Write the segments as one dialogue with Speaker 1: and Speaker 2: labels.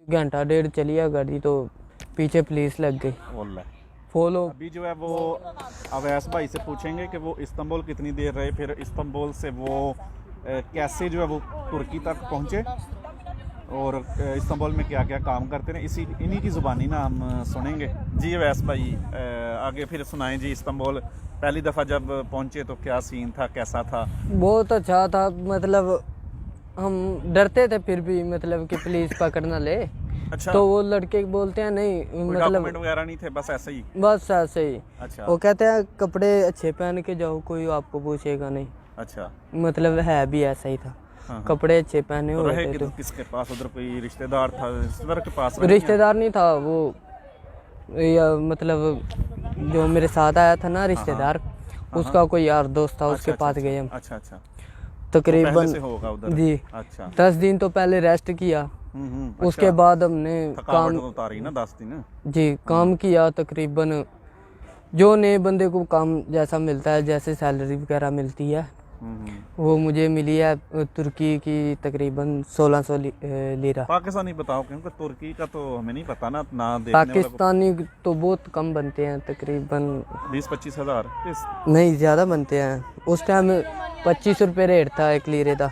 Speaker 1: घंटा डेढ़ चली है गाड़ी तो पीछे पुलिस लग गई। फॉलो
Speaker 2: अभी जो है वो अवैस भाई से पूछेंगे कि वो इस्तांबुल कितनी देर रहे, फिर इस्तांबुल से वो कैसे जो है वो तुर्की तक पहुँचे और इस्तांबुल में क्या क्या काम करते हैं, इन्हीं की ज़ुबानी ना हम सुनेंगे। जी अवैस भाई आगे फिर सुनाएं जी। इस्तांबुल पहली दफ़ा जब पहुँचे तो क्या सीन था, कैसा था?
Speaker 1: बहुत अच्छा था, मतलब हम डरते थे फिर भी, मतलब कि पुलिस पकड़ ना ले।
Speaker 2: अच्छा,
Speaker 1: तो वो लड़के बोलते हैं नहीं, मतलब
Speaker 2: डॉक्यूमेंट वगैरह नहीं थे, बस ऐसे ही?
Speaker 1: बस ऐसे ही।
Speaker 2: अच्छा
Speaker 1: वो कहते हैं कपड़े अच्छे पहन के जाओ, कोई आपको पूछेगा नहीं।
Speaker 2: अच्छा,
Speaker 1: मतलब है भी ऐसा ही था।
Speaker 2: हाँ।
Speaker 1: कपड़े अच्छे पहने
Speaker 2: तो
Speaker 1: हुए
Speaker 2: रहे
Speaker 1: थे। तो
Speaker 2: किसके पास? उधर कोई रिश्तेदार था? रिश्तेदार के पास रहे
Speaker 1: रिश्तेदार नहीं था वो, या मतलब जो मेरे साथ आया था ना रिश्तेदार, उसका कोई यार दोस्त था, उसके पास गए हम।
Speaker 2: अच्छा अच्छा,
Speaker 1: तकरीबन
Speaker 2: पहले से होगा उधर?
Speaker 1: जी।
Speaker 2: अच्छा,
Speaker 1: 10 दिन तो पहले रेस्ट किया। उसके
Speaker 2: अच्छा।
Speaker 1: बाद हमने
Speaker 2: थकावट तो उतारी ना 10 दिन?
Speaker 1: जी काम किया। तकरीबन जो नए बंदे को काम जैसा मिलता है, जैसे सैलरी वगैरह मिलती है, वो मुझे मिली है तुर्की की तकरीबन 1600 लीरा।
Speaker 2: पाकिस्तानी बताओ, क्योंकि तुर्की का तो हमें नहीं पता ना देखने
Speaker 1: पाकिस्तानी तो बहुत कम बनते हैं, तकरीबन
Speaker 2: 20-25 हज़ार
Speaker 1: नहीं, ज़्यादा बनते हैं। उस टाइम 25 रुपये रेट था 1 लीरे का।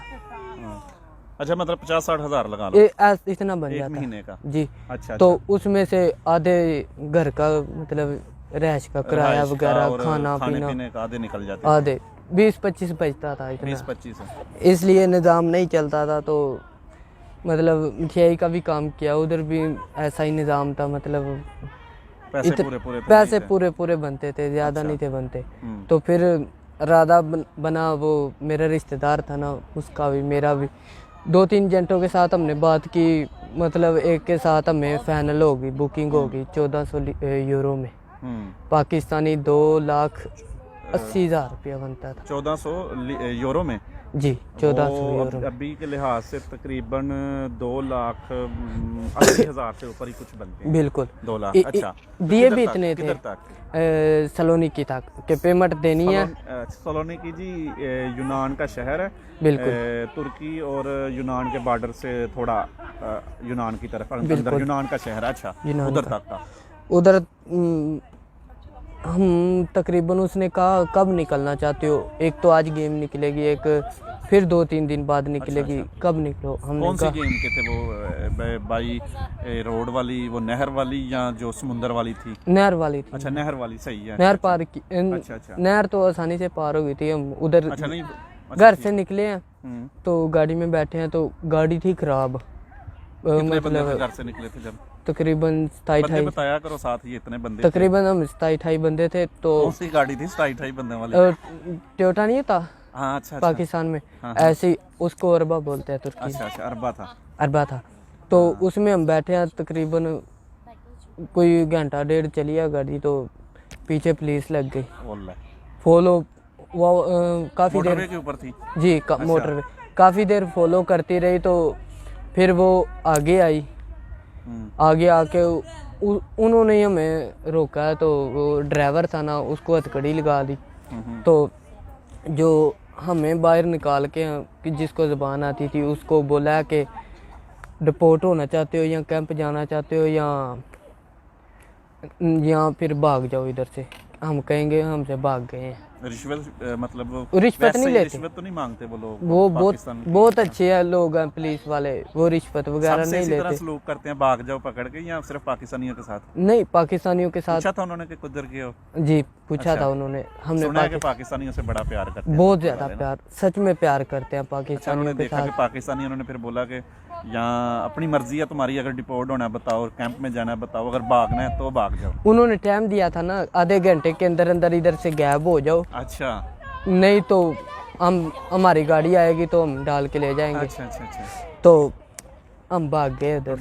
Speaker 2: अच्छा, मतलब 50-60 हज़ार लगा लो
Speaker 1: इतना बन
Speaker 2: एक
Speaker 1: जाता
Speaker 2: महीने का?
Speaker 1: जी।
Speaker 2: अच्छा,
Speaker 1: तो उसमें से आधे घर का, मतलब रैश का किराया वगैरह, खाना पीना
Speaker 2: का आधे निकल जाते,
Speaker 1: आधे 20-25 बचता था इतना।
Speaker 2: 20-25
Speaker 1: इसलिए निज़ाम नहीं चलता था। तो मतलब मिठाई का भी काम किया, उधर भी ऐसा ही निज़ाम था। मतलब पैसे पूरे पूरे बनते थे, ज़्यादा नहीं थे बनते। तो फिर राधा बना वो मेरा रिश्तेदार था ना, उसका भी मेरा भी 2-3 एजेंटों के साथ हमने बात की। मतलब एक के साथ हमें फाइनल होगी, बुकिंग होगी 1400 यूरो में। पाकिस्तानी 2,80,000 रुपया बनता था।
Speaker 2: 1400 यूरो में?
Speaker 1: जी, 1400 यूरो में।
Speaker 2: अभी के लिहाज से तकरीबन 2,80,000 से ऊपर ही कुछ बनते हैं।
Speaker 1: बिल्कुल
Speaker 2: 2 लाख। अच्छा,
Speaker 1: दिए भी इतने थे।
Speaker 2: किधर तक?
Speaker 1: सलोनिकी तक के पेमेंट देनी है।
Speaker 2: सलोनिकी जी यूनान का शहर है,
Speaker 1: बिल्कुल।
Speaker 2: तुर्की और यूनान के बॉर्डर से थोड़ा यूनान की तरफ अंदर यूनान का शहर। अच्छा, उधर तक का?
Speaker 1: उधर हम तकरीबन, उसने कहा कब निकलना चाहते हो, एक तो आज गेम निकलेगी, एक फिर 2-3 दिन बाद निकलेगी।
Speaker 2: अच्छा।
Speaker 1: कब निकलो? हमने
Speaker 2: कौन सी गेम के थे वो? बाई रोड वाली, वो नहर वाली, या जो समुंदर वाली थी?
Speaker 1: नहर वाली थी।
Speaker 2: अच्छा, नहर वाली, सही है।
Speaker 1: नहर पार की।
Speaker 2: अच्छा।
Speaker 1: नहर तो आसानी से पार हो गई थी। हम उधर
Speaker 2: अच्छा, नहीं,
Speaker 1: घर से निकले हैं तो गाड़ी में बैठे हैं, तो गाड़ी थी खराब।
Speaker 2: मतलब घर से निकले थे जब?
Speaker 1: तकरीबन 27-28
Speaker 2: बताया करो साथ ही, इतने बंदे
Speaker 1: तकरीबन हम 27-28 बंदे थे। तो
Speaker 2: कौन सी गाड़ी थी 27-28 बंदे वाली?
Speaker 1: टोयोटा नहीं था?
Speaker 2: हाँ, अच्छा।
Speaker 1: पाकिस्तान में ऐसे ही उसको अरबा बोलते हैं तुर्की।
Speaker 2: अच्छा, अरबा था।
Speaker 1: अरबा था। तो उसमें हम बैठे हैं, तकरीबन कोई घंटा डेढ़ चली है गाड़ी, तो पीछे पुलिस लग गई। फॉलो वो काफ़ी देर
Speaker 2: के ऊपर थी
Speaker 1: जी, मोटरवे काफ़ी देर फॉलो करती रही। तो फिर वो आगे आई, आगे आके उन्होंने ही हमें रोका। तो वो ड्राइवर था ना, उसको हथकड़ी लगा दी। तो जो हमें बाहर निकाल के, कि जिसको ज़बान आती थी, उसको बोला कि डिपोर्ट होना चाहते हो, या कैंप जाना चाहते हो, या फिर भाग जाओ इधर से। हम कहेंगे हमसे भाग गए हैं।
Speaker 2: रिश्वत मतलब
Speaker 1: रिश्वत नहीं लेते,
Speaker 2: रिश्वत तो नहीं मांगते वो लोग?
Speaker 1: वो बहुत अच्छे हैं लोग हैं पुलिस वाले, वो रिश्वत वगैरह नहीं लेते।
Speaker 2: तरह सलूक करते हैं, भाग जाओ पकड़ के, या सिर्फ पाकिस्तानियों के साथ?
Speaker 1: नहीं, पाकिस्तानियों के साथ।
Speaker 2: पूछा था उन्होंने कि किधर के हो?
Speaker 1: जी, पूछा था उन्होंने। हमने
Speaker 2: पाकिस्तानियों से बड़ा प्यार करते हैं,
Speaker 1: बहुत ज्यादा प्यार, सच में प्यार करते हैं पाकिस्तानियों के साथ।
Speaker 2: पाकिस्तानी उन्होंने फिर बोला कि यहाँ अपनी मर्जी है तुम्हारी, अगर डिपोर्ट होना है बताओ, कैंप में जाना है बताओ, अगर भागना है तो भाग जाओ।
Speaker 1: उन्होंने टाइम दिया था ना, आधे घंटे के अंदर अंदर इधर से गायब हो जाओ।
Speaker 2: अच्छा,
Speaker 1: नहीं तो हमारी गाड़ी आएगी तो हम डाल के ले जाएंगे।
Speaker 2: अच्छा।
Speaker 1: तो हम भाग गए उधर।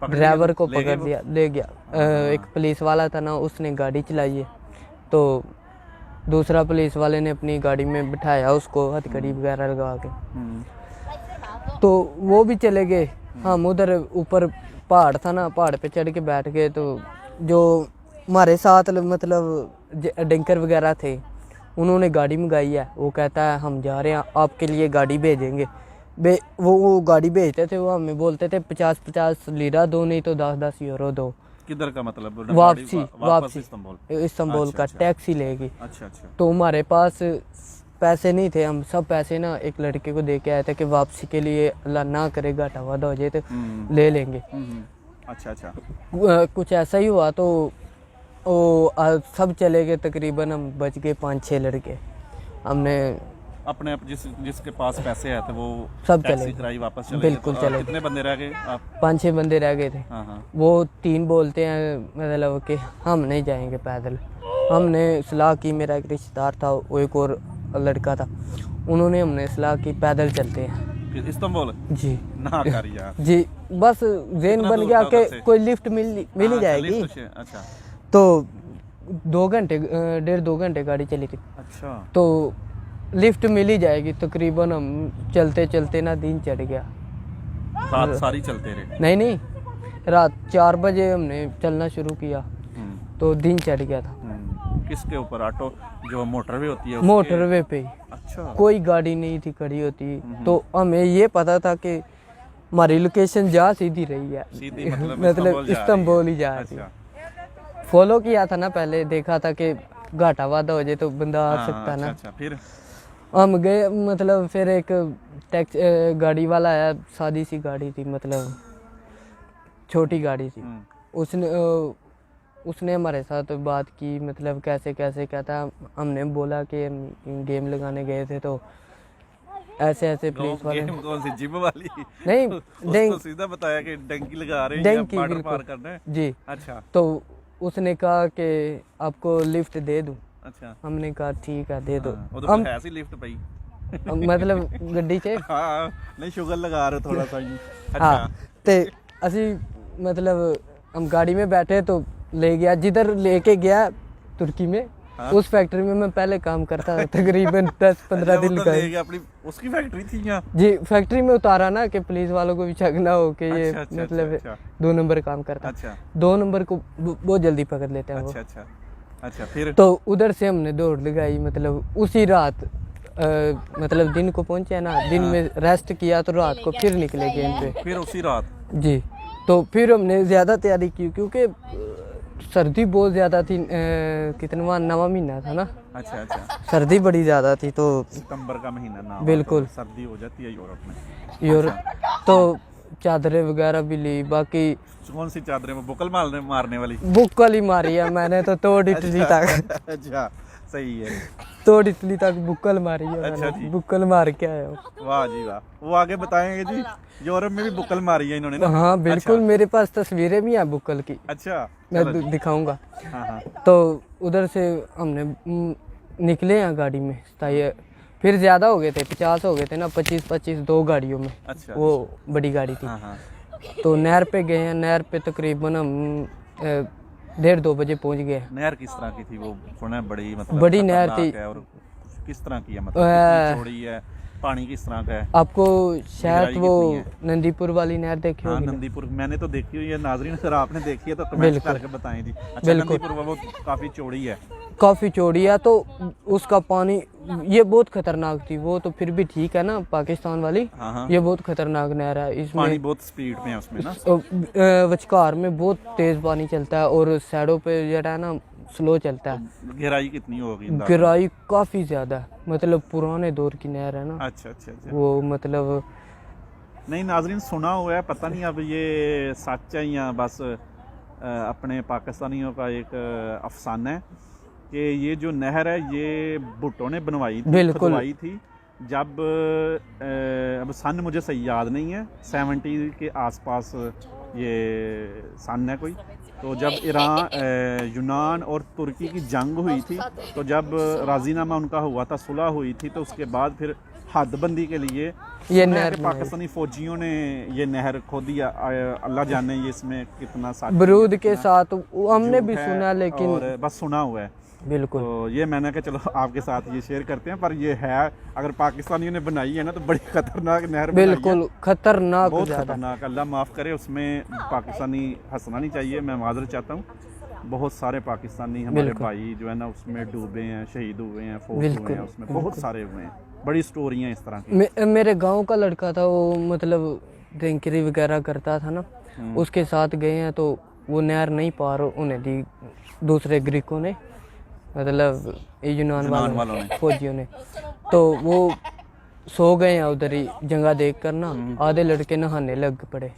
Speaker 1: ड्राइवर को पकड़ लिया, ले गया। एक पुलिस वाला था ना, उसने गाड़ी चलाई है। तो दूसरा पुलिस वाले ने अपनी गाड़ी में बिठाया उसको, हथकड़ी वगैरह लगा के। तो वो भी चले गए। हम उधर ऊपर पहाड़ था ना, पहाड़ पे चढ़ के बैठ गए। तो जो हमारे साथ मतलब डंकर वगैरह थे, उन्होंने गाड़ी मंगाई है। वो कहता है हम जा रहे हैं, आपके लिए गाड़ी भेजेंगे। वो गाड़ी भेजते थे, वो हमें बोलते थे 50-50 लीरा दो, नहीं तो 10-10 यूरो दो।
Speaker 2: किधर का मतलब?
Speaker 1: वापसी
Speaker 2: इस्तांबुल।
Speaker 1: इस्तांबुल
Speaker 2: अच्छा,
Speaker 1: का
Speaker 2: अच्छा।
Speaker 1: टैक्सी लेगी।
Speaker 2: अच्छा अच्छा।
Speaker 1: तो हमारे पास पैसे नहीं थे, हम सब पैसे ना एक लड़के को दे के आए थे कि वापसी के लिए अल्लाह ना करे घाटा वादा हो जाए तो ले लेंगे।
Speaker 2: अच्छा अच्छा।
Speaker 1: कुछ ऐसा ही हुआ तो वो सब चले गए, तकरीबन हम बच गए 5-6 लड़के। हमने
Speaker 2: अपने जिसके पास पैसे आए थे वो
Speaker 1: सब
Speaker 2: टैक्सी
Speaker 1: चले
Speaker 2: कराई, वापस चले
Speaker 1: बिल्कुल
Speaker 2: गए।
Speaker 1: चले गए।
Speaker 2: कितने बंदे रह गए आप?
Speaker 1: 5-6 बंदे रह गए थे।
Speaker 2: हाँ हाँ।
Speaker 1: वो 3 बोलते हैं मतलब कि हम नहीं जाएंगे पैदल। हमने सलाह की, मेरा एक रिश्तेदार था, वो एक और लड़का था, उन्होंने हमने सलाह की पैदल चलते हैं।
Speaker 2: फिर इस्तांबुल
Speaker 1: जी
Speaker 2: ना कर यार।
Speaker 1: जी, बस ज़हन बन
Speaker 2: दूर
Speaker 1: गया
Speaker 2: था उधर
Speaker 1: कि
Speaker 2: से?
Speaker 1: कोई लिफ्ट मिल ही
Speaker 2: हाँ,
Speaker 1: जाएगी।
Speaker 2: लिफ्ट से, अच्छा
Speaker 1: 1.5-2 घंटे गाड़ी चली थी,
Speaker 2: अच्छा।
Speaker 1: तो लिफ्ट मिल ही जाएगी। तकरीबन हम चलते चलते ना दिन चढ़ गया।
Speaker 2: रात सारी चलते रहे?
Speaker 1: नहीं, रात 4 बजे हमने चलना शुरू किया तो दिन चढ़ गया था।
Speaker 2: किसके ऊपर? ऑटो जो मोटरवे होती है
Speaker 1: मोटरवे पे ही।
Speaker 2: अच्छा।
Speaker 1: कोई गाड़ी नहीं थी खड़ी होती, तो हमें ये पता था कि हमारी लोकेशन जहाँ सीधी रही है,
Speaker 2: सीधी मतलब
Speaker 1: मतलब इस्तांबुल ही जा रही है। फॉलो किया था ना पहले, देखा था कि घाटा वादा हो जाए तो बंदा आ सकता ना।
Speaker 2: अच्छा, फिर
Speaker 1: हम गए, मतलब फिर एक टैक्सी गाड़ी वाला आया, सादी सी गाड़ी थी, मतलब छोटी गाड़ी थी। उसने हमारे साथ बात की, मतलब कैसे कैसे कहता। हमने बोला कि हम गेम लगाने गए थे तो ऐसे पुलिस वाले।
Speaker 2: गेम कौन सी, जिम वाली?
Speaker 1: नहीं,
Speaker 2: उसको सीधा बताया कि डंकी लगा रहे हैं या बॉर्डर पार करना है।
Speaker 1: जी।
Speaker 2: अच्छा।
Speaker 1: तो उसने कहा कि आपको लिफ्ट दे दूं।
Speaker 2: अच्छा।
Speaker 1: हमने कहा ठीक है दे दो।
Speaker 2: हम ऐसी लिफ्ट पाई
Speaker 1: मतलब गड्डी से
Speaker 2: हाँ, नहीं शुगर लगा रहे थोड़ा सा ही।
Speaker 1: हाँ,
Speaker 2: अच्छा।
Speaker 1: ते असी मतलब हम गाड़ी में बैठे तो ले गया जिधर लेके गया, तुर्की में।
Speaker 2: हाँ?
Speaker 1: उस फैक्ट्री में मैं पहले काम करता था, तकरीबन 10-15 दिन का।
Speaker 2: अपनी उसकी फैक्ट्री थी यहाँ?
Speaker 1: जी, फैक्ट्री में उतारा ना कि पुलिस वालों को भी शक ना हो कि ये
Speaker 2: अच्छा,
Speaker 1: मतलब
Speaker 2: अच्छा।
Speaker 1: 2 नंबर काम करता।
Speaker 2: अच्छा।
Speaker 1: 2 नंबर को बहुत जल्दी पकड़ लेते हैं वो।
Speaker 2: अच्छा। अच्छा, फिर
Speaker 1: तो उधर से हमने दौड़ लगाई, मतलब उसी रात मतलब दिन को पहुंचे ना, दिन में रेस्ट किया तो रात को फिर निकले गेम पे।
Speaker 2: फिर उसी रात?
Speaker 1: जी। तो फिर हमने ज़्यादा तैयारी की क्योंकि सर्दी बहुत ज़्यादा थी। कितना 9वां महीना था ना।
Speaker 2: अच्छा।
Speaker 1: सर्दी बड़ी ज़्यादा थी तो
Speaker 2: सितंबर का महीना ना,
Speaker 1: बिल्कुल
Speaker 2: तो सर्दी हो जाती है यूरोप में।
Speaker 1: तो चादरें वगैरह भी ली। बाकी
Speaker 2: कौन सी चादरें? वो बुकल मारने वाली?
Speaker 1: बुक्कल ही मारी है मैंने तो, तोड़ इटली तक।
Speaker 2: अच्छा, सही है।
Speaker 1: तोड़ इटली तक बुक्कल मारी है
Speaker 2: अच्छा
Speaker 1: मैंने।
Speaker 2: जी।
Speaker 1: बुक्कल मार के आया हूँ।
Speaker 2: वाह जी वाह। वो आगे बताएंगे जी, यूरोप में भी बुक्कल मारी है इन्होंने ना?
Speaker 1: हाँ बिल्कुल। मेरे पास तस्वीरें भी हैं बुक्कल की,
Speaker 2: अच्छा,
Speaker 1: मैं दिखाऊंगा।
Speaker 2: हाँ।
Speaker 1: तो उधर से हमने निकले हैं गाड़ी में, फिर ज़्यादा हो गए थे, 50 हो गए थे ना, 25 2 गाड़ियों में।
Speaker 2: अच्छा।
Speaker 1: वो बड़ी गाड़ी थी।
Speaker 2: हाँ।
Speaker 1: तो नहर पे गए हैं। नहर पे तकरीबन हम 1:30-2 बजे पहुंच गए।
Speaker 2: नहर किस तरह की थी वो? सुना है बड़ी, मतलब
Speaker 1: बड़ी नहर थी।
Speaker 2: खतरनाक है। और किस तरह की है, मतलब कितनी चौड़ी है, पानी किस तरह का है?
Speaker 1: आपको शायद
Speaker 2: गहराई
Speaker 1: वो
Speaker 2: कितनी
Speaker 1: नंदीपुर वाली नहर देखी
Speaker 2: हाँ,
Speaker 1: होगी ना?
Speaker 2: नंदीपुर मैंने तो देखी हुई है। नाजरीन अगर आपने देखी है तो कमेंट
Speaker 1: बिल्कुल।
Speaker 2: करके बताएं जी। अच्छा,
Speaker 1: बिल्कुल।
Speaker 2: नंदीपुर वो काफी चौड़ी है?
Speaker 1: काफ़ी चौड़ी है। तो उसका पानी ये बहुत खतरनाक थी। वो तो फिर भी ठीक है ना, पाकिस्तान वाली।
Speaker 2: हाँ।
Speaker 1: ये बहुत खतरनाक नहर है।
Speaker 2: पानी
Speaker 1: इसमें
Speaker 2: बहुत स्पीड में है उसमें ना?
Speaker 1: वचकार में बहुत तेज पानी चलता है और साइडों पे जो है ना स्लो चलता है।
Speaker 2: गहराई कितनी होगी?
Speaker 1: गहराई काफ़ी ज़्यादा है, मतलब पुराने दौर की नहर है ना।
Speaker 2: अच्छा।
Speaker 1: वो मतलब
Speaker 2: नहीं नाजरीन, सुना हुआ है, पता नहीं अब ये सच है या बस अपने पाकिस्तानियों का एक अफसाना है कि ये जो नहर है ये भुट्टो ने बनवाई थी,
Speaker 1: बिल्कुल।
Speaker 2: खुदवाई थी जब अब सन मुझे सही याद नहीं है, 70 के आसपास ये सन है कोई। तो जब ईरान यूनान और तुर्की की जंग हुई थी, तो जब राजीनामा उनका हुआ था, सुलह हुई थी, तो उसके बाद फिर हदबंदी के लिए
Speaker 1: ये नहर
Speaker 2: पाकिस्तानी फौजियों ने ये नहर खोदी। अल्लाह जाने ये इसमें कितना साथ
Speaker 1: बरूद के साथ हमने भी सुना, लेकिन
Speaker 2: और बस सुना हुआ है।
Speaker 1: बिल्कुल।
Speaker 2: तो ये मैंने कहा चलो आपके साथ ये शेयर करते हैं। पर ये है, अगर पाकिस्तानियों ने बनाई है ना तो बड़ी खतरनाक नहर बनाई है।
Speaker 1: बिल्कुल खतरनाक,
Speaker 2: बहुत
Speaker 1: ज़्यादा
Speaker 2: खतरनाक। अल्लाह माफ़ करे, उसमें पाकिस्तानी हंसना नहीं चाहिए, मैं माजरत चाहता हूँ। बहुत सारे पाकिस्तानी हमारे भाई जो है ना उसमें डूबे हैं, शहीद हुए हैं, फौत हुए हैं, उसमें बहुत सारे हुए हैं। बड़ी स्टोरी हैं इस तरह की।
Speaker 1: मेरे गांव का लड़का था, वो मतलब ड्रिंकरी वगैरह करता था ना, उसके साथ गए हैं तो वो नहर नहीं पार उन्हें दी दूसरे ग्रीकों ने, मतलब यूनान वालों ने, फौजियों ने। तो वो सो गए हैं उधर ही जगह देख कर ना, आधे लड़के नहाने लग पड़े,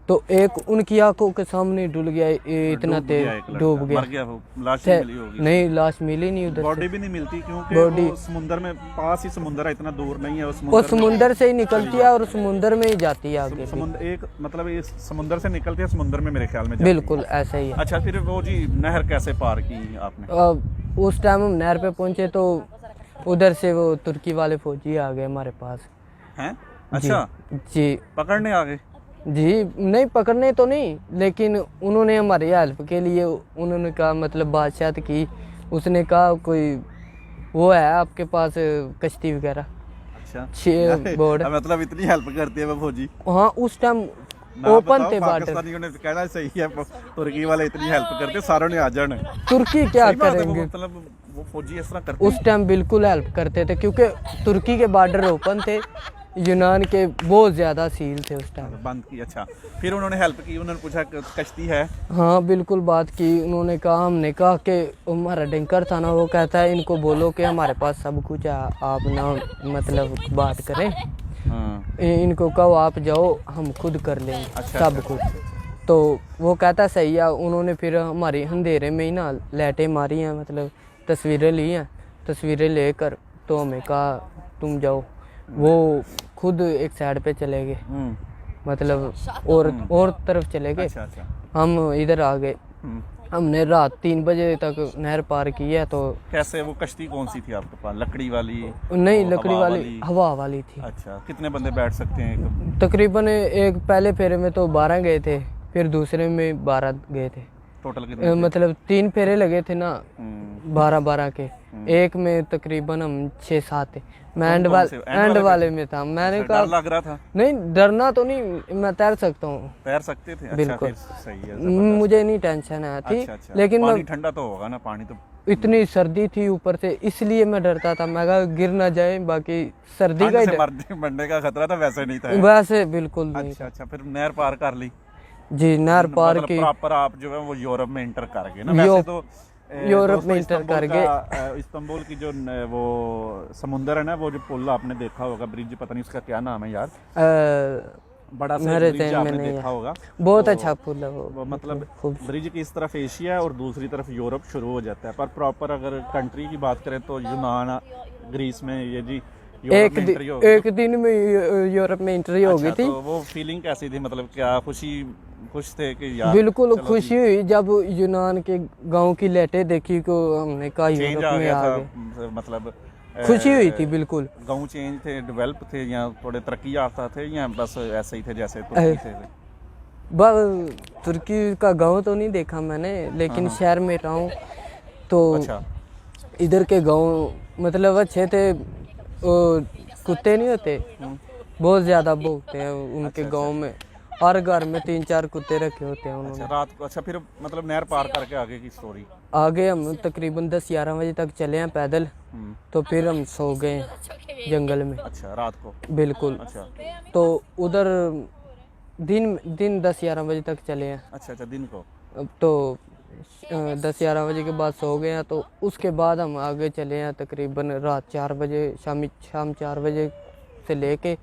Speaker 1: तो एक उनकी आंखों के सामने डूब गया, इतना तेज डूब गया।
Speaker 2: मर गया वो, लाश नहीं मिली होगी?
Speaker 1: नहीं, लाश मिली नहीं उधर,
Speaker 2: बॉडी भी नहीं मिलती क्योंकि वो समुंदर में, पास ही समुंदर है, इतना दूर नहीं है।
Speaker 1: वो समुंदर से ही निकलती है और समुंदर में ही जाती है आगे।
Speaker 2: समुंदर एक मतलब इस समुंदर से निकलती है, समुंदर में मेरे ख्याल में जाती है।
Speaker 1: बिल्कुल ऐसा ही है।
Speaker 2: अच्छा, फिर वो जी नहर कैसे पार की आपने?
Speaker 1: उस टाइम हम नहर पे पहुंचे तो उधर से वो तुर्की वाले फौजी आ गए हमारे पास
Speaker 2: हैं। अच्छा
Speaker 1: जी,
Speaker 2: पकड़ने आ गए?
Speaker 1: जी नहीं, पकड़ने तो नहीं, लेकिन उन्होंने हमारी हेल्प के लिए उन्होंने कहा, मतलब बातचीत की, उसने कहा कोई वो है आपके पास कश्ती वगैरह?
Speaker 2: अच्छा,
Speaker 1: बोर्ड,
Speaker 2: मतलब इतनी हेल्प करती है वो फौजी?
Speaker 1: हाँ, उस टाइम ओपन थे बार्डर।
Speaker 2: पाकिस्तानियों ने कहना सही है, तुर्की वाले इतनी हेल्प करते, सारों ने आ जाना।
Speaker 1: तुर्की क्या करेंगे,
Speaker 2: मतलब वो फौजी इस तरह करते
Speaker 1: उस टाइम बिल्कुल हेल्प करते थे, क्योंकि तुर्की के बॉर्डर ओपन थे, यूनान के बहुत ज्यादा सील थे उस टाइम,
Speaker 2: बंद की। अच्छा, फिर उन्होंने हेल्प की, उन्होंने पूछा कश्ती है?
Speaker 1: हाँ बिल्कुल, बात की उन्होंने, कहा, हमने कहा कि हमारा डंकर था ना, वो कहता है इनको बोलो कि हमारे पास सब कुछ है, आप ना मतलब बात करें, इनको कहो आप जाओ, हम खुद कर लेंगे। अच्छा, सब कुछ। तो वो कहता सही है। उन्होंने फिर हमारी अंधेरे में ही ना लाइटें मारी हैं, मतलब तस्वीरें ली हैं, तस्वीरें लेकर तो हमें कहा तुम जाओ। वो खुद एक साइड पे चले गए, मतलब और तरफ चले गए।
Speaker 2: अच्छा।
Speaker 1: हम इधर आ गए। हमने रात 3 बजे तक नहर पार की है। तो
Speaker 2: कैसे, वो कश्ती कौन सी थी आपके पास? लकड़ी वाली?
Speaker 1: नहीं, लकड़ी वाली, हवा वाली थी।
Speaker 2: अच्छा, कितने बंदे बैठ सकते हैं?
Speaker 1: तकरीबन एक पहले फेरे में तो 12 गए थे, फिर दूसरे में 12 गए थे।
Speaker 2: टोटल कितने?
Speaker 1: मतलब 3 फेरे लगे थे ना, 12-12 के। एक में तकरीबन हम 6-7 थे। मैं एंड वाले में था। मैंने कहा,
Speaker 2: डर लग रहा था?
Speaker 1: नहीं, डरना तो नहीं, मैं तैर सकता हूँ।
Speaker 2: तैर सकते थे?
Speaker 1: बिल्कुल।
Speaker 2: अच्छा, सही है,
Speaker 1: मुझे नहीं टेंशन है थी।
Speaker 2: अच्छा।
Speaker 1: लेकिन
Speaker 2: पानी ठंडा तो होगा ना? पानी तो
Speaker 1: इतनी सर्दी थी ऊपर से, इसलिए मैं डरता था। मैं कहा गिर ना जाए, बाकी सर्दी का ही
Speaker 2: मरने का खतरा था, वैसे नहीं था?
Speaker 1: वैसे बिल्कुल नहीं।
Speaker 2: अच्छा, फिर नहर पार कर ली?
Speaker 1: जी, नहर पार की।
Speaker 2: प्रॉपर आप जो है वो यूरोप में इंटर कर गए ना? वैसे तो
Speaker 1: यूरोप में इंटर कर गए।
Speaker 2: इस्तांबुल की जो वो समुंदर है ना, वो जो पुल आपने देखा होगा, ब्रिज, पता नहीं उसका क्या नाम है यार, बड़ा सा ब्रिज आपने देखा होगा,
Speaker 1: बहुत अच्छा पुल है वो।
Speaker 2: मतलब ब्रिज की इस तरफ एशिया और दूसरी तरफ यूरोप शुरू हो जाता है। पर प्रॉपर अगर कंट्री की बात करें तो यूनान, ग्रीस में ये जी
Speaker 1: एक दिन में यूरोप में एंट्री हो गई थी।
Speaker 2: तो वो फीलिंग कैसी थी? मतलब क्या खुश थे कि यार?
Speaker 1: बिल्कुल खुशी हुई जब यूनान के गांव की लाइटें देखी, को हमने कहा यूरोप में आ गए।
Speaker 2: मतलब
Speaker 1: खुशी हुई थी बिल्कुल।
Speaker 2: गांव चेंज थे, डेवलप थे, या थोड़े तरक्की याफ्ता थे, या बस ऐसे ही थे जैसे तुर्की थे?
Speaker 1: तुर्की का गांव तो नहीं देखा मैंने, लेकिन शहर में रहा हूँ तो इधर के गांव मतलब अच्छे थे। कुत्ते नहीं होते, बहुत ज्यादा भौंकते हैं उनके गांव में। हर घर में 3-4 कुत्ते रखे होते हैं उन्होंने।
Speaker 2: रात को? अच्छा, फिर मतलब नहर पार करके आगे की स्टोरी?
Speaker 1: आगे हम तकरीबन 10-11 बजे तक चले हैं पैदल, तो फिर हम सो गए जंगल में।
Speaker 2: अच्छा, रात को?
Speaker 1: बिल्कुल।
Speaker 2: अच्छा,
Speaker 1: तो उधर दिन 10-11 बजे तक चले हैं।
Speaker 2: अच्छा, दिन को?
Speaker 1: तो 10-11 बजे के बाद सो गए हैं। तो उसके बाद हम आगे चले हैं तकरीबन रात 4 बजे, शाम 4 बजे से लेके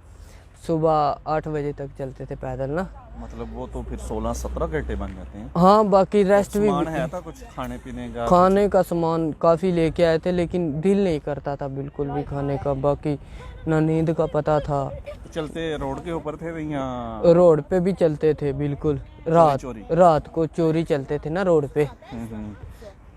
Speaker 1: सुबह 8 बजे तक चलते थे पैदल ना।
Speaker 2: मतलब वो तो फिर 16-17 घंटे बन जाते हैं।
Speaker 1: हाँ, बाकी रेस्ट भी
Speaker 2: है था कुछ खाने पीने का?
Speaker 1: खाने का सामान काफ़ी लेके आए थे, लेकिन दिल नहीं करता था बिल्कुल भी खाने का। बाकी ना नींद का पता था।
Speaker 2: चलते रोड के ऊपर थे या?
Speaker 1: रोड पे भी चलते थे बिल्कुल। रात को चोरी चलते थे ना रोड पे।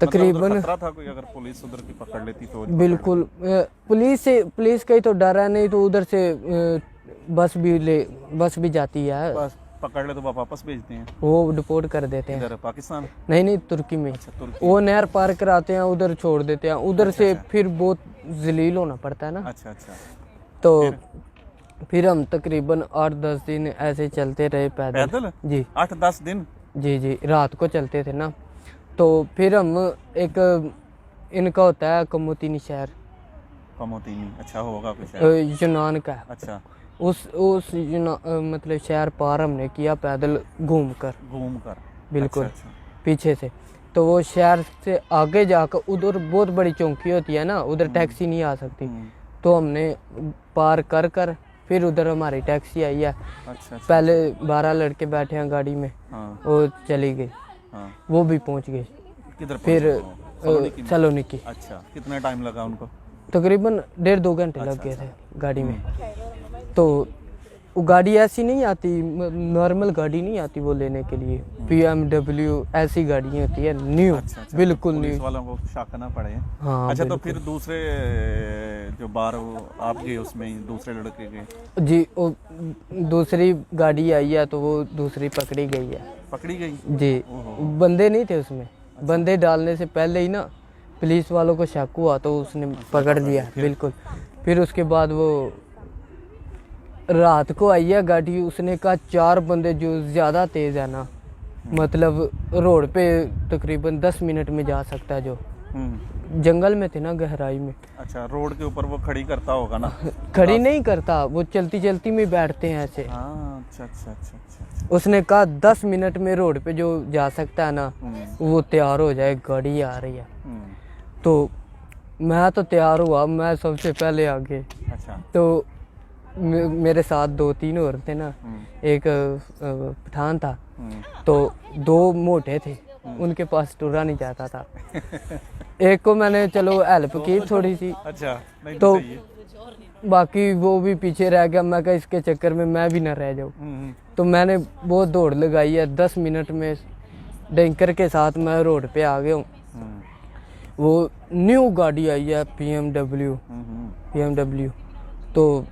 Speaker 1: तकरीबन
Speaker 2: मतलब खतरा था कोई, अगर पुलिस उधर की पकड़ लेती तो?
Speaker 1: बिल्कुल, पुलिस का ही तो डर है, नहीं तो उधर से बस भी जाती है।
Speaker 2: बस पकड़ ले तो वापस भेजते हैं?
Speaker 1: वो डिपोर्ट कर देते हैं।
Speaker 2: इधर पाकिस्तान?
Speaker 1: नहीं, तुर्की में।
Speaker 2: अच्छा, तुर्की।
Speaker 1: वो नहर पार कराते हैं, उधर छोड़ देते हैं। उधर से फिर बहुत जलील होना पड़ता है ना।
Speaker 2: अच्छा।
Speaker 1: तो फिर हम तकरीबन 8-10 दिन ऐसे चलते रहे पैदल। जी,
Speaker 2: 8-10 दिन?
Speaker 1: जी, रात को चलते थे ना। तो फिर हम एक इनका होता है कमोतीनी शहर,
Speaker 2: कमोतीनी, अच्छा होगा कुछ
Speaker 1: अ, यूनान का है।
Speaker 2: अच्छा,
Speaker 1: मतलब शहर पार हमने किया पैदल घूम कर,
Speaker 2: घूम कर।
Speaker 1: बिल्कुल
Speaker 2: अच्छा,
Speaker 1: पीछे से। तो वो शहर से आगे जाकर उधर बहुत बड़ी चौकी होती है ना, उधर टैक्सी नहीं आ सकती। तो हमने पार कर कर फिर उधर हमारी टैक्सी आई है।
Speaker 2: अच्छा,
Speaker 1: पहले 12 लड़के बैठे हैं गाड़ी में,
Speaker 2: हाँ,
Speaker 1: वो चली गई,
Speaker 2: हाँ।
Speaker 1: वो भी पहुंच गए।
Speaker 2: किधर
Speaker 1: फिर
Speaker 2: पहुंचे वो? सलोनिकी में?
Speaker 1: सलोनिकी
Speaker 2: अच्छा, कितना टाइम लगा उनको?
Speaker 1: तकरीबन 1.5-2 घंटे लग गए थे गाड़ी में। तो वो गाड़ी ऐसी नहीं आती, नॉर्मल गाड़ी नहीं आती वो लेने के लिए। BMW ऐसी गाड़ी होती है न्यू,
Speaker 2: अच्छा,
Speaker 1: बिल्कुल
Speaker 2: पुलिस
Speaker 1: न्यू।
Speaker 2: वालों को शक ना पड़े।
Speaker 1: हाँ
Speaker 2: अच्छा, तो
Speaker 1: बिल्कुल।
Speaker 2: फिर दूसरे जो बार आप गए उसमें ही दूसरे लड़के गए?
Speaker 1: जी, वो दूसरी गाड़ी आई है तो वो दूसरी पकड़ी गई है।
Speaker 2: पकड़ी गई?
Speaker 1: जी,
Speaker 2: ओहो।
Speaker 1: बंदे नहीं थे उसमें। बंदे डालने से पहले ही ना पुलिस वालों को शक हुआ तो उसने पकड़ लिया, बिल्कुल। फिर उसके बाद वो रात को आई है गाड़ी, उसने कहा 4 बंदे जो ज़्यादा तेज़ है ना, मतलब रोड पे तकरीबन 10 मिनट में जा सकता है, जो जंगल में थे ना, गहराई में।
Speaker 2: अच्छा, रोड के ऊपर वो खड़ी करता होगा ना?
Speaker 1: खड़ी नहीं करता, वो चलती चलती में बैठते हैं ऐसे।
Speaker 2: हाँ, अच्छा, अच्छा, अच्छा, अच्छा।
Speaker 1: उसने कहा 10 मिनट में रोड पे जो जा सकता है ना, वो तैयार हो जाए, गाड़ी आ रही है। तो मैं तो तैयार हुआ, मैं सबसे पहले आगे।
Speaker 2: अच्छा।
Speaker 1: तो मेरे साथ 2-3 और थे ना, एक पठान था, तो 2 मोटे थे, उनके पास टुरा नहीं जाता था। एक को मैंने चलो हेल्प की थोड़ी सी,
Speaker 2: अच्छा, नहीं
Speaker 1: तो
Speaker 2: सही है।
Speaker 1: बाकी वो भी पीछे रह गया। मैं कहा इसके चक्कर में मैं भी ना रह जाऊँ। तो मैंने बहुत दौड़ लगाई है, 10 मिनट में डैंकर के साथ मैं रोड पे आ गया हूँ। वो न्यू गाड़ी आई है BMW। तो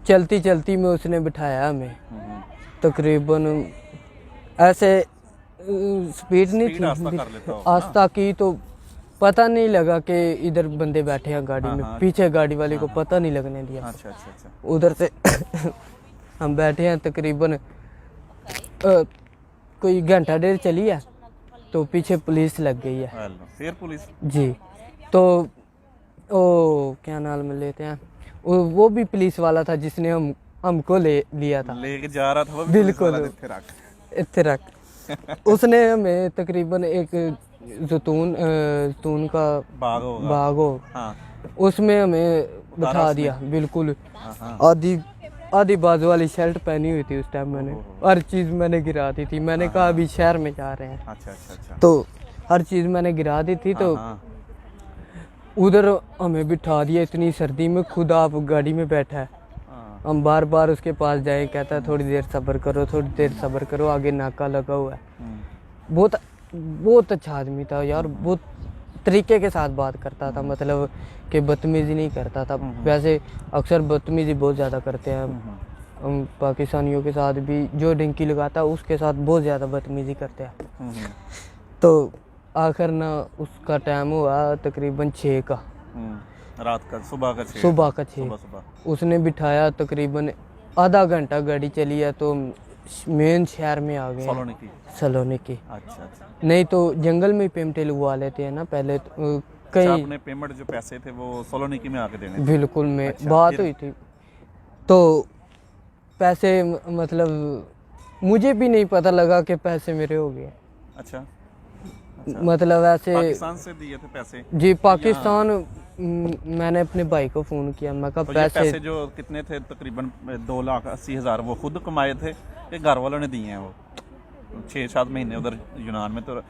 Speaker 1: चलती चलती में उसने बिठाया हमें, तकरीबन ऐसे स्पीड नहीं
Speaker 2: स्पीड आस्ता कर लेता
Speaker 1: थी,
Speaker 2: होगा
Speaker 1: आस्ता की, तो पता नहीं लगा कि इधर बंदे बैठे हैं गाड़ी में।
Speaker 2: हाँ।
Speaker 1: पीछे गाड़ी वाले को पता नहीं लगने दिया।
Speaker 2: अच्छा, अच्छा, अच्छा।
Speaker 1: उधर से हम बैठे हैं तकरीबन कोई घंटा डेढ़ चली है, तो पीछे पुलिस लग गई है।
Speaker 2: हेलो, फिर पुलिस?
Speaker 1: जी, तो ओ क्या नाम में लेते हैं, वो भी पुलिस वाला था जिसने हमको लिया था,
Speaker 2: लेके जा रहा था वो भी पुलिस
Speaker 1: बिल्कुल।
Speaker 2: वाला इत्थे रख।
Speaker 1: इत्थे रख। उसने हमें तकरीबन एक जैतून का
Speaker 2: बाग होगा।
Speaker 1: बाग हो,
Speaker 2: हाँ,
Speaker 1: उसमें हमें बिठा
Speaker 2: उसमें?
Speaker 1: दिया, बिल्कुल।
Speaker 2: हाँ।
Speaker 1: आधी बाजू वाली शर्ट पहनी हुई थी उस टाइम मैंने, हर चीज़ मैंने गिरा दी थी। मैंने कहा अभी शहर में जा रहे हैं,
Speaker 2: अच्छा, अच्छा, अच्छा।
Speaker 1: तो हर चीज़ मैंने गिरा दी थी। तो
Speaker 2: हाँ,
Speaker 1: उधर हमें बिठा दिया इतनी सर्दी में, खुद आप गाड़ी में बैठा है।
Speaker 2: हाँ।
Speaker 1: हम बार बार उसके पास जाए, कहता है थोड़ी देर सब्र करो, थोड़ी देर सब्र करो, आगे नाका लगा हुआ है। बहुत अच्छा आदमी था यार, बहुत तरीके के साथ बात करता था, मतलब कि बदतमीजी नहीं करता था। वैसे अक्सर बदतमीजी बहुत ज़्यादा करते हैं हम पाकिस्तानियों के साथ भी, जो डिंकी लगाता है उसके साथ बहुत ज़्यादा बदतमीजी करते हैं। तो आखिर ना उसका टाइम हुआ तकरीबन 6 का,
Speaker 2: रात का, सुबह का 6?
Speaker 1: सुबह का 6।
Speaker 2: सुबह।
Speaker 1: उसने बिठाया, तकरीबन आधा घंटा गाड़ी चली है तो मेन शहर में आ गए, सलोनिकी।
Speaker 2: अच्छा, अच्छा।
Speaker 1: नहीं तो जंगल में पेमेंट लगवा लेते हैं ना पहले, तो कई
Speaker 2: आपने पेमेंट जो पैसे थे वो सलोनिकी में आके देने थे?
Speaker 1: बिल्कुल में
Speaker 2: अच्छा,
Speaker 1: बात
Speaker 2: फिर?
Speaker 1: हुई थी। तो पैसे मतलब मुझे भी नहीं पता लगा कि पैसे मेरे हो गए।
Speaker 2: अच्छा,
Speaker 1: मतलब ऐसे
Speaker 2: पाकिस्तान से दिए थे पैसे?
Speaker 1: जी, पाकिस्तान। मैंने अपने भाई को फ़ोन किया, मैं कहा
Speaker 2: तो ये पैसे जो कितने थे, तकरीबन 2,80,000, वो खुद कमाए थे कि घर वालों ने दिए हैं? वो 6-7 महीने उधर यूनान में तो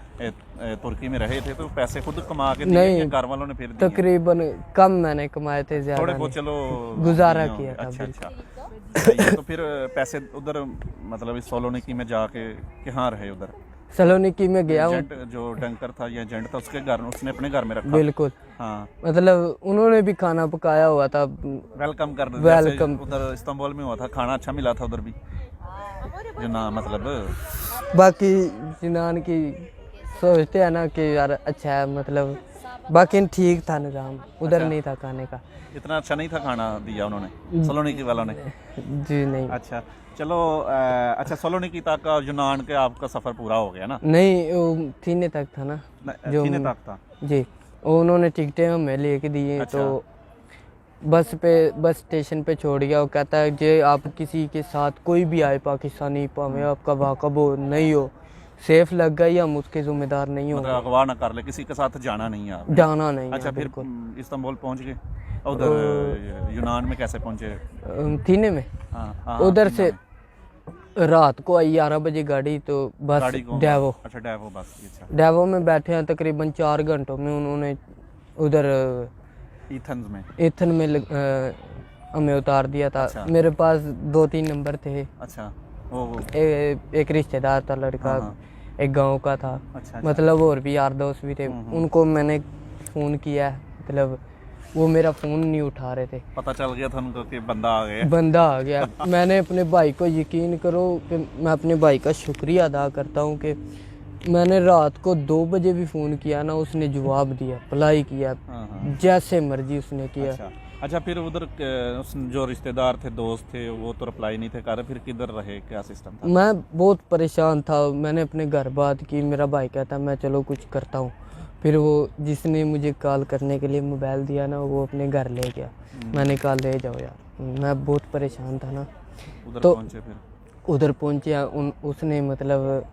Speaker 2: तुर्की में रहे थे, तो पैसे खुद कमा के दिए कि घर वालों ने फिर दिए?
Speaker 1: तकरीबन कम मैंने कमाए थे, ज़्यादा
Speaker 2: थोड़े
Speaker 1: नहीं।
Speaker 2: बहुत चलो
Speaker 1: गुजारा
Speaker 2: दिए
Speaker 1: किया
Speaker 2: होंगे।
Speaker 1: था,
Speaker 2: अच्छा,
Speaker 1: बिल्कुल।
Speaker 2: अच्छा। तो फिर पैसे उधर मतलब इस सलोनिकी में जाके कहाँ रहे उधर?
Speaker 1: सलोनिकी में गया हूँ,
Speaker 2: एजेंट जो डंकर था या एजेंट था उसके घर, उसने अपने घर में रखा?
Speaker 1: बिल्कुल।
Speaker 2: हाँ,
Speaker 1: मतलब उन्होंने भी खाना पकाया हुआ था,
Speaker 2: वेलकम कर दिया।
Speaker 1: वेलकम।
Speaker 2: उधर इस्तांबुल में हुआ था, खाना अच्छा मिला था उधर भी जो ना, मतलब
Speaker 1: बाकी यूनान की सोचते हैं ना कि यार अच्छा है, मतलब बाकी ठीक था निज़ाम, उधर
Speaker 2: अच्छा।
Speaker 1: नहीं था खाने का।
Speaker 2: इतना अच्छा नहीं था खाना दिया उन्होंने सलोनिकी वालों ने?
Speaker 1: जी नहीं।
Speaker 2: अच्छा, चलो। अच्छा, सलोनिकी तक का यूनान के आपका सफ़र पूरा हो गया ना?
Speaker 1: नहीं, वो थीने तक था ना, जो
Speaker 2: थीने तक था?
Speaker 1: जी, वो उन्होंने टिकटें हमें लेके दिए।
Speaker 2: अच्छा।
Speaker 1: तो बस स्टेशन पे छोड़ गया। वो कहता है जे आप किसी के साथ कोई भी आए पाकिस्तानी, भाਵੇਂ आपका वाकब हो नहीं हो, सेफ लग गई, हम उसके जिम्मेदार नहीं
Speaker 2: मतलब
Speaker 1: होंगे,
Speaker 2: अगवा ना कर ले, किसी के साथ जाना नहीं है आपने।
Speaker 1: जाना नहीं है।
Speaker 2: अच्छा, फिर
Speaker 1: बिल्कुल।
Speaker 2: इस्तांबुल पहुंच गए। उधर यूनान में कैसे पहुंचे?
Speaker 1: थीने में
Speaker 2: हाँ,
Speaker 1: उधर
Speaker 2: टीना
Speaker 1: से
Speaker 2: में।
Speaker 1: रात को आई 11 बजे गाड़ी, तो बस
Speaker 2: गाड़ी कौन?
Speaker 1: डेवो
Speaker 2: अच्छा, डेवो बस। अच्छा,
Speaker 1: डेवो में बैठे हैं तकरीबन 4 घंटों में। उन्होंने उधर
Speaker 2: एथेंस में।
Speaker 1: एथन में हमें उतार दिया था।
Speaker 2: अच्छा।
Speaker 1: मेरे पास 2-3 नंबर थे।
Speaker 2: अच्छा, वो
Speaker 1: एक रिश्तेदार था लड़का,
Speaker 2: हाँ।
Speaker 1: एक गांव का था।
Speaker 2: अच्छा,
Speaker 1: मतलब और भी यार दोस्त भी थे। उनको मैंने फ़ोन किया, मतलब वो मेरा फ़ोन नहीं उठा रहे थे।
Speaker 2: पता चल गया था उनको कि बंदा आ गया।
Speaker 1: बंदा आ गया। मैंने अपने भाई को, यकीन करो कि मैं अपने भाई का शुक्रिया अदा करता हूँ कि मैंने रात को 2 बजे भी फ़ोन किया ना, उसने जवाब दिया, अप्लाई किया,
Speaker 2: हाँ।
Speaker 1: जैसे मर्जी उसने किया।
Speaker 2: अच्छा, फिर उधर उस जो रिश्तेदार थे, दोस्त थे, वो तो रिप्लाई नहीं थे कर रहे, फिर किधर रहे, क्या सिस्टम था?
Speaker 1: मैं बहुत परेशान था। मैंने अपने घर बात की। मेरा भाई कहता मैं चलो कुछ करता हूँ। फिर वो जिसने मुझे कॉल करने के लिए मोबाइल दिया ना, वो अपने घर ले गया। मैंने कहा ले जाओ यार। मैं बहुत परेशान था ना।
Speaker 2: उधर
Speaker 1: तो
Speaker 2: पहुंचे फिर?
Speaker 1: उधर पहुंचे, उसने मतलब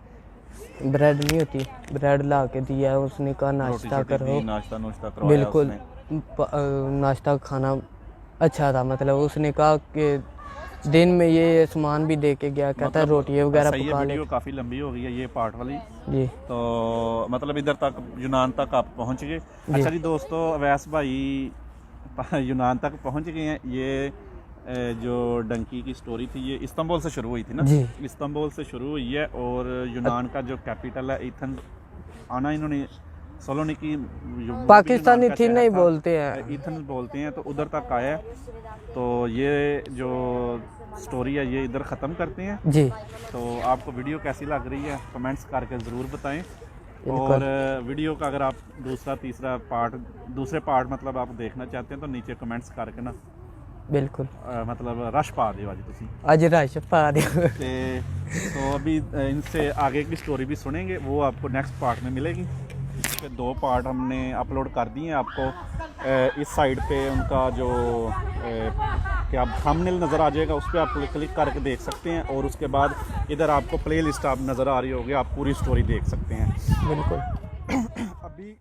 Speaker 1: ब्रेड नहीं होती, ब्रेड ला के दिया। उसने कहा नाश्ता करो।
Speaker 2: नाश्ता करवाया
Speaker 1: बिल्कुल।
Speaker 2: उसने?
Speaker 1: नाश्ता खाना अच्छा था। मतलब उसने कहा कि दिन में ये सामान भी दे के गया। कहता है रोटी वगैरह
Speaker 2: सही है।
Speaker 1: पका ले।
Speaker 2: वीडियो काफ़ी लंबी हो गई है ये पार्ट वाली।
Speaker 1: जी।
Speaker 2: तो मतलब इधर तक, यूनान तक आप पहुंच गए। अच्छा जी दोस्तों, अवैस भाई यूनान तक पहुंच गए हैं। ये जो डंकी की स्टोरी थी, ये इस्तांबुल से शुरू हुई थी ना?
Speaker 1: जी।
Speaker 2: इस्तांबुल से शुरू हुई है, और यूनान का जो कैपिटल है एथेंस आना इन्होंने सोलोनिकी,
Speaker 1: पाकिस्तानी थी नहीं बोलते हैं,
Speaker 2: एथेंस बोलते हैं, तो उधर तक आया। तो ये जो स्टोरी है ये इधर ख़त्म करते हैं
Speaker 1: जी।
Speaker 2: तो आपको वीडियो कैसी लग रही है कमेंट्स करके ज़रूर बताएं। और वीडियो का अगर आप दूसरे पार्ट मतलब आप देखना चाहते हैं तो नीचे कमेंट्स करके ना
Speaker 1: बिल्कुल
Speaker 2: मतलब रश पा दियो अज तुसी
Speaker 1: अज रश पा दियो।
Speaker 2: तो अभी इनसे आगे की स्टोरी भी सुनेंगे, वो आपको नेक्स्ट पार्ट में मिलेगी। इसके 2 पार्ट हमने अपलोड कर दिए हैं आपको। इस साइड पे उनका जो क्या थंबनेल नज़र आ जाएगा, उस पर आप क्लिक करके देख सकते हैं, और उसके बाद इधर आपको प्ले लिस्ट आप नज़र आ रही होगी, आप पूरी स्टोरी देख सकते हैं।
Speaker 1: बिल्कुल।
Speaker 2: अभी